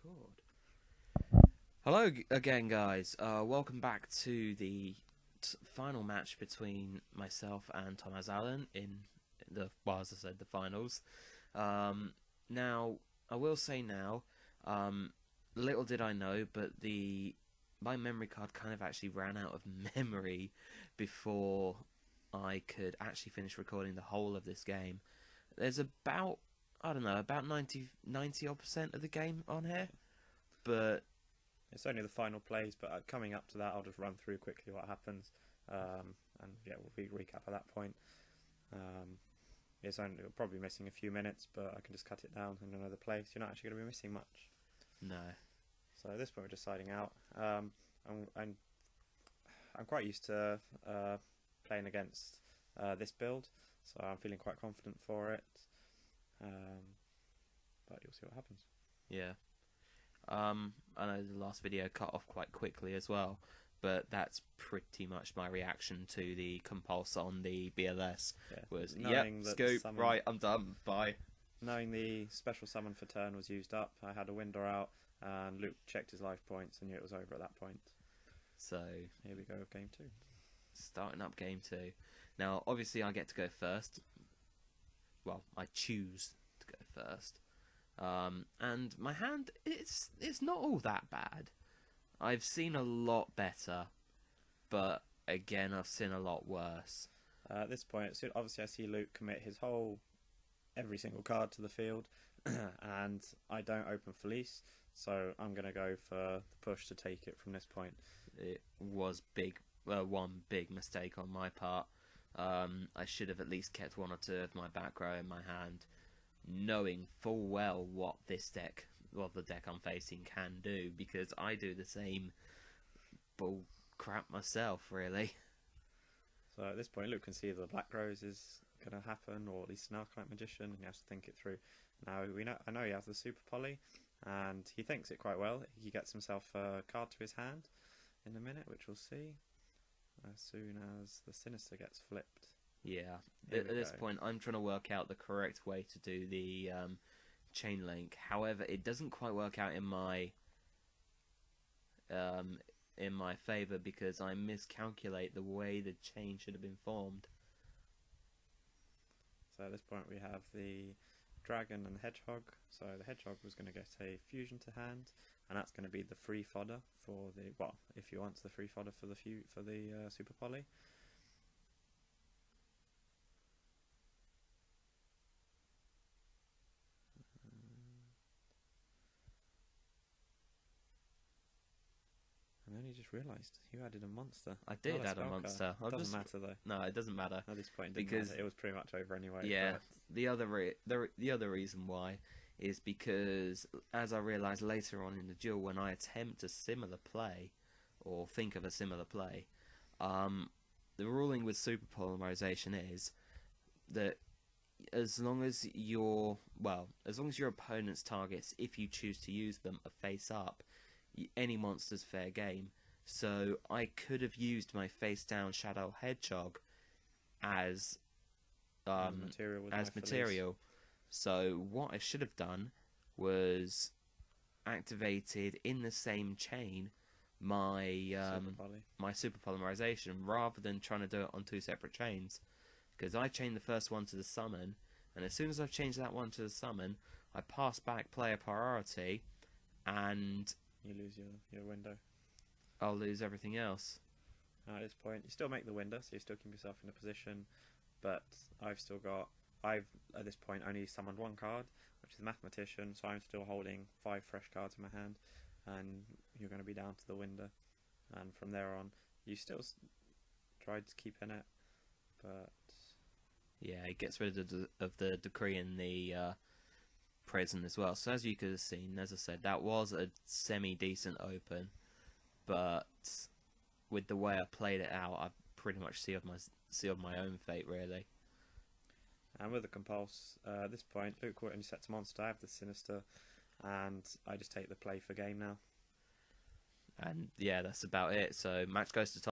Record. Hello again, guys. Welcome back to the final match between myself and Tomaz in the, well, as I said, the finals. Now, I will say now, little did I know, but my memory card kind of actually ran out of memory before I could actually finish recording the whole of this game. There's about, I don't know, about 90 odd% of the game on here, but it's only the final plays. But coming up to that, I'll just run through quickly what happens, and yeah, we'll recap at that point. We're probably missing a few minutes, but I can just cut it down in another place. You're not actually going to be missing much. no. So at this point, we're just siding out. I'm quite used to playing against this build, so I'm feeling quite confident for it. But you'll see what happens. Yeah. I know the last video cut off quite quickly as well, but that's pretty much my reaction to the compulse on the BLS. Yeah. Was, Knowing yep, that scoop, summon, right, I'm done, bye. Knowing the special summon for turn was used up, I had a window out, and Luke checked his life points and knew it was over at that point. So, here we go with game 2. Starting up game 2. Now, obviously I get to go first. Well, I choose to go first. And my hand, it's not all that bad. I've seen a lot better, but again, I've seen a lot worse. At this point, obviously I see Luke commit every single card to the field, and I don't open Felice, so I'm going to go for the push to take it from this point. It was one big mistake on my part. I should have at least kept one or two of my back row in my hand, knowing full well what the deck I'm facing can do, because I do the same bull crap myself, really. So at this point, Luke can see the Black Rose is going to happen, or at least an Arcanite Magician, and he has to think it through. Now I know he has the Super Poly, and he thinks it quite well. He gets himself a card to his hand in a minute, which we'll see as soon as the Sinister gets flipped. Yeah, at this point I'm trying to work out the correct way to do the chain link. However, it doesn't quite work out in my favour, because I miscalculate the way the chain should have been formed. So at this point we have the Dragon and the Hedgehog. So the Hedgehog was going to get a fusion to hand, and that's going to be the free fodder for the, well, if he wants the free fodder for the Super Poly. And then he just realised you added a monster. I did add a monster. It doesn't matter though. No, it doesn't matter. At this point, because it was pretty much over anyway. Yeah, but the other reason why is because, as I realised later on in the duel, when I attempt a similar play, or think of a similar play, the ruling with super polymerization is that as long as your opponent's targets, if you choose to use them, are face up, any monster's fair game. So I could have used my face down shaddoll hedgehog as material. So what I should have done was activated in the same chain my super polymerization, rather than trying to do it on two separate chains, because I chained the first one to the summon, and as soon as I've changed that one to the summon, I pass back player priority, and you lose your window. I'll lose everything else. At this point, you still make the window, so you still keep yourself in a position, but I've at this point only summoned one card, which is the Mathematician, so I'm still holding 5 fresh cards in my hand, and you're going to be down to the window, and from there on you still tried to keep in it, but yeah, it gets rid of the decree in the prison as well. So as you could have seen, as I said, that was a semi-decent open, but with the way I played it out, I pretty much sealed my own fate, really. And with the compulse, at this point, Luke only sets a monster. I have the Sinister, and I just take the play for game now. And yeah, that's about it. So match goes to Tom.